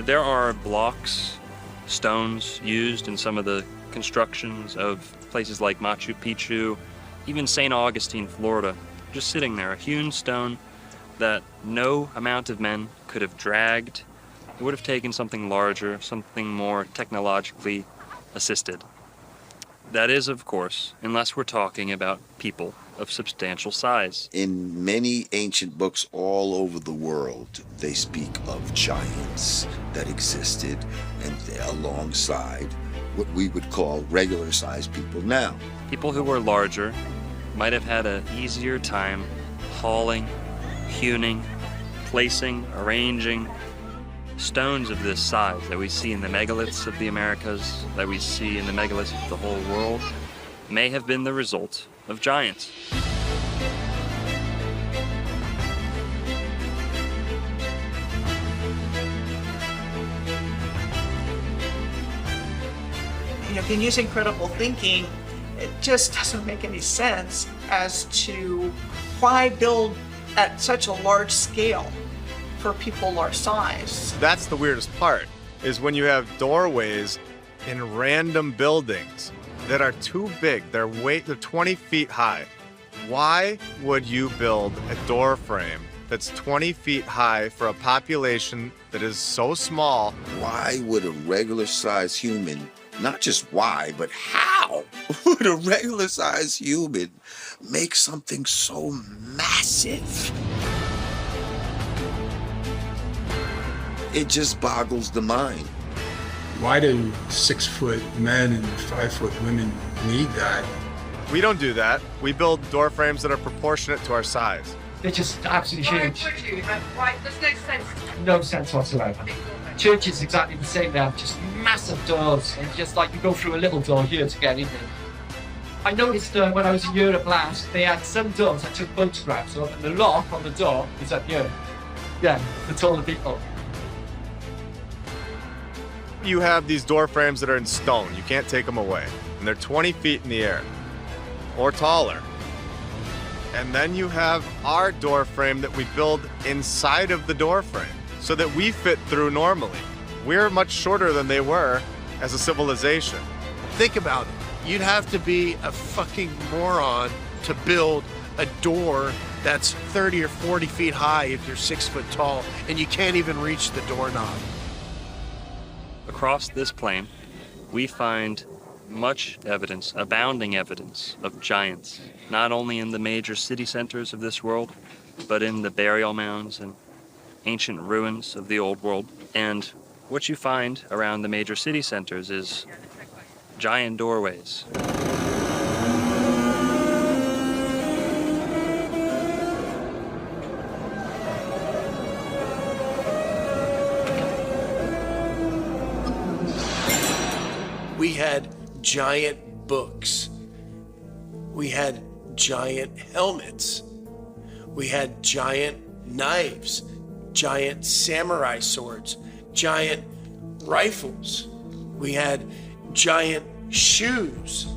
There are blocks, stones used in some of the constructions of places like Machu Picchu, even St. Augustine, Florida, just sitting there, a hewn stone that no amount of men could have dragged. It would have taken something larger, something more technologically assisted. That is, of course, unless we're talking about people of substantial size. In many ancient books all over the world, they speak of giants that existed and alongside what we would call regular-sized people now. People who were larger might have had an easier time hauling, hewing, placing, arranging stones of this size that we see in the megaliths of the Americas, that we see in the megaliths of the whole world, may have been the result of giants. If you're using critical thinking, it just doesn't make any sense as to why build at such a large scale for people our size. That's the weirdest part, is when you have doorways in random buildings that are too big. They're 20 feet high. Why would you build a door frame that's 20 feet high for a population that is so small? Why would a regular-sized human, not just why, but how would a regular-sized human make something so massive? It just boggles the mind. Why do 6-foot men and 5-foot women need that? We don't do that. We build door frames that are proportionate to our size. They're just absolutely huge. Right, there's no sense. No sense whatsoever. Church is exactly the same now, just massive doors, and just like you go through a little door here to get in there. I noticed when I was in Europe last, they had some doors I took photographs of, and the lock on the door is up here. Yeah, for taller people. You have these door frames that are in stone. You can't take them away. And they're 20 feet in the air or taller. And then you have our door frame that we build inside of the door frame so that we fit through normally. We're much shorter than they were as a civilization. Think about it. You'd have to be a fucking moron to build a door that's 30 or 40 feet high if you're 6 foot tall, and you can't even reach the doorknob. Across this plain, we find much evidence, abounding evidence of giants, not only in the major city centers of this world, but in the burial mounds and ancient ruins of the old world. And what you find around the major city centers is giant doorways. We had giant books. We had giant helmets. We had giant knives, giant samurai swords, giant rifles. We had giant shoes.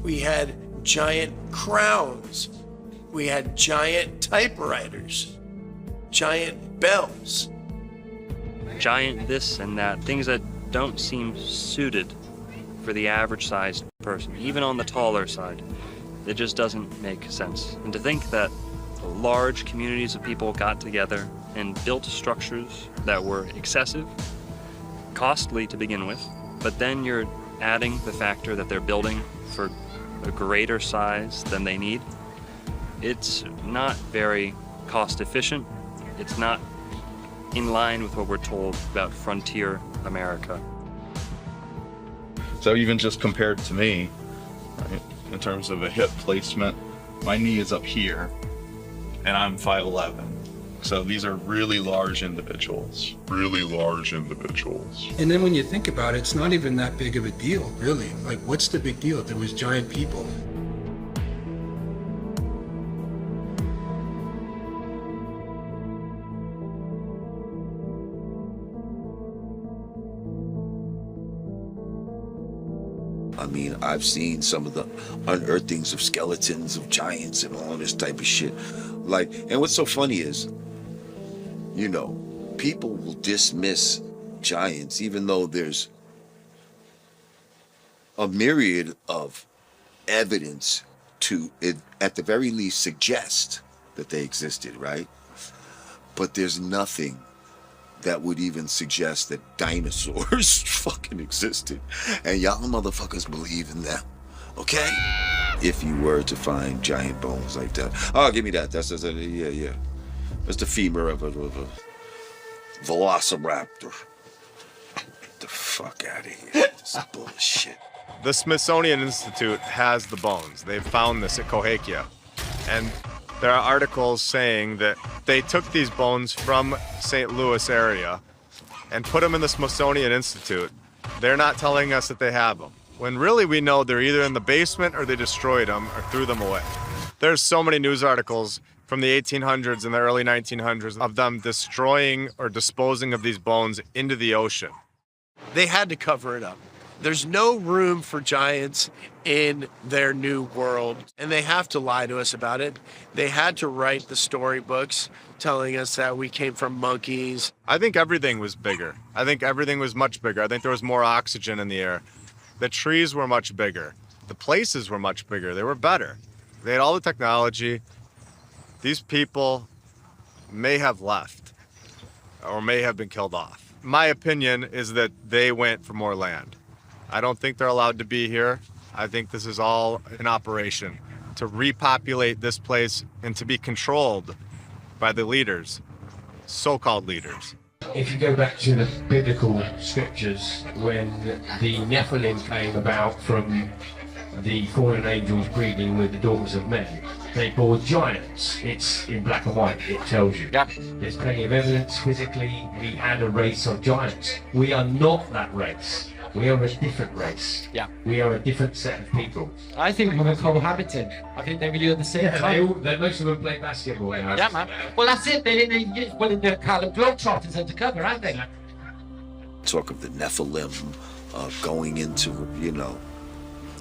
We had giant crowns. We had giant typewriters, giant bells. Giant this and that, things that don't seem suited for the average sized person, even on the taller side. It just doesn't make sense. And to think that large communities of people got together and built structures that were excessive, costly to begin with, but then you're adding the factor that they're building for a greater size than they need. It's not very cost efficient. It's not in line with what we're told about frontier America. So even just compared to me, right, in terms of a hip placement, my knee is up here, and I'm 5'11". So these are really large individuals. Really large individuals. And then when you think about it, it's not even that big of a deal, really. Like, what's the big deal? There was giant people. I mean, I've seen some of the unearthings of skeletons of giants and all this type of shit. Like, and what's so funny is, you know, people will dismiss giants, even though there's a myriad of evidence to it, at the very least, suggest that they existed, right? But there's nothing that would even suggest that dinosaurs fucking existed. And y'all motherfuckers believe in them, okay? If you were to find giant bones like that. Oh, give me that. That's yeah. That's the femur of a velociraptor. Get the fuck out of here. This is bullshit. The Smithsonian Institute has the bones. They found this at Cahokia. And there are articles saying that they took these bones from St. Louis area and put them in the Smithsonian Institute. They're not telling us that they have them, when really we know they're either in the basement or they destroyed them or threw them away. There's so many news articles from the 1800s and the early 1900s of them destroying or disposing of these bones into the ocean. They had to cover it up. There's no room for giants in their new world, and they have to lie to us about it. They had to write the storybooks telling us that we came from monkeys. I think everything was bigger. I think everything was much bigger. I think there was more oxygen in the air. The trees were much bigger. The places were much bigger. They were better. They had all the technology. These people may have left or may have been killed off. My opinion is that they went for more land. I don't think they're allowed to be here. I think this is all an operation to repopulate this place and to be controlled by the leaders, so-called leaders. If you go back to the biblical scriptures, when the Nephilim came about from the fallen angels breeding with the daughters of men, they bore giants. It's in black and white, it tells you. Yeah. There's plenty of evidence physically. We had a race of giants. We are not that race. We are a different race. Yeah. We are a different set of people. I think we were cohabiting. I think they were doing the same time. Most of them play basketball. Yeah, man. Well, that's it. They're in the Harlem Globetrotters undercover, aren't they? Talk of the Nephilim going into,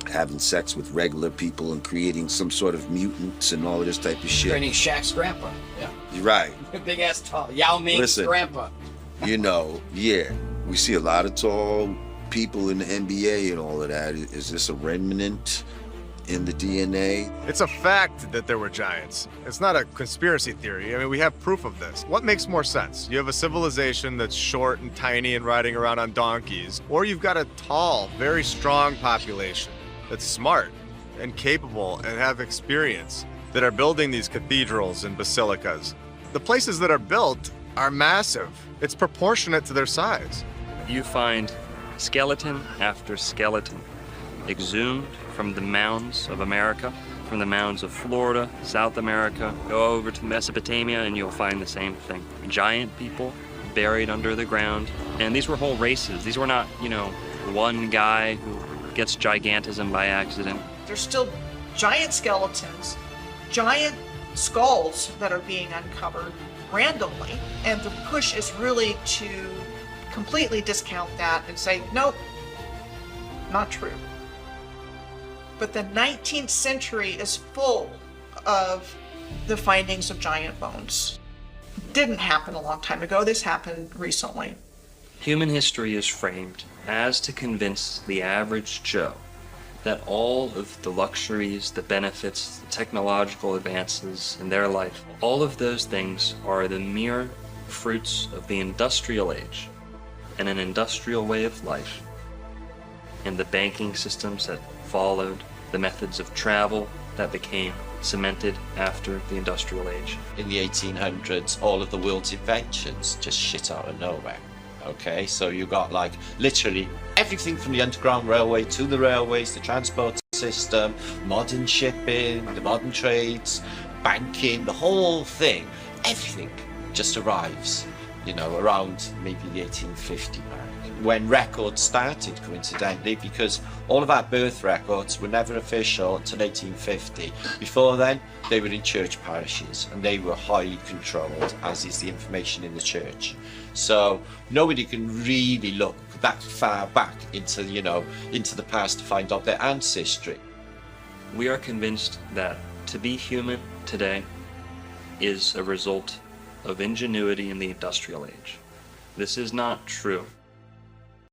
having sex with regular people and creating some sort of mutants and all of this type of shit. Training Shaq's grandpa. Yeah. You're right. Big ass tall. Yao Ming's grandpa. We see a lot of tall people in the NBA and all of that. Is this a remnant in the DNA? It's a fact that there were giants. It's not a conspiracy theory. I mean, we have proof of this. What makes more sense? You have a civilization that's short and tiny and riding around on donkeys, or you've got a tall, very strong population that's smart and capable and have experience that are building these cathedrals and basilicas. The places that are built are massive. It's proportionate to their size. You find skeleton after skeleton exhumed from the mounds of America, from the mounds of Florida, South America. Go over to Mesopotamia and you'll find the same thing. Giant people buried under the ground. And these were whole races. These were not, one guy who gets gigantism by accident. There's still giant skeletons, giant skulls that are being uncovered randomly, and the push is really to completely discount that and say, nope, not true. But the 19th century is full of the findings of giant bones. Didn't happen a long time ago. This happened recently. Human history is framed as to convince the average Joe that all of the luxuries, the benefits, the technological advances in their life, all of those things are the mere fruits of the industrial age and an industrial way of life, and the banking systems that followed, the methods of travel that became cemented after the industrial age. In the 1800s, all of the world's inventions just shit out of nowhere. Okay, so you got literally everything from the Underground Railway to the railways, the transport system, modern shipping, the modern trades, banking, the whole thing, everything just arrives, around maybe the 1850 mark. When records started, coincidentally, because all of our birth records were never official until 1850. Before then, they were in church parishes and they were highly controlled, as is the information in the church. So nobody can really look that far back into the past to find out their ancestry. We are convinced that to be human today is a result of ingenuity in the industrial age. This is not true.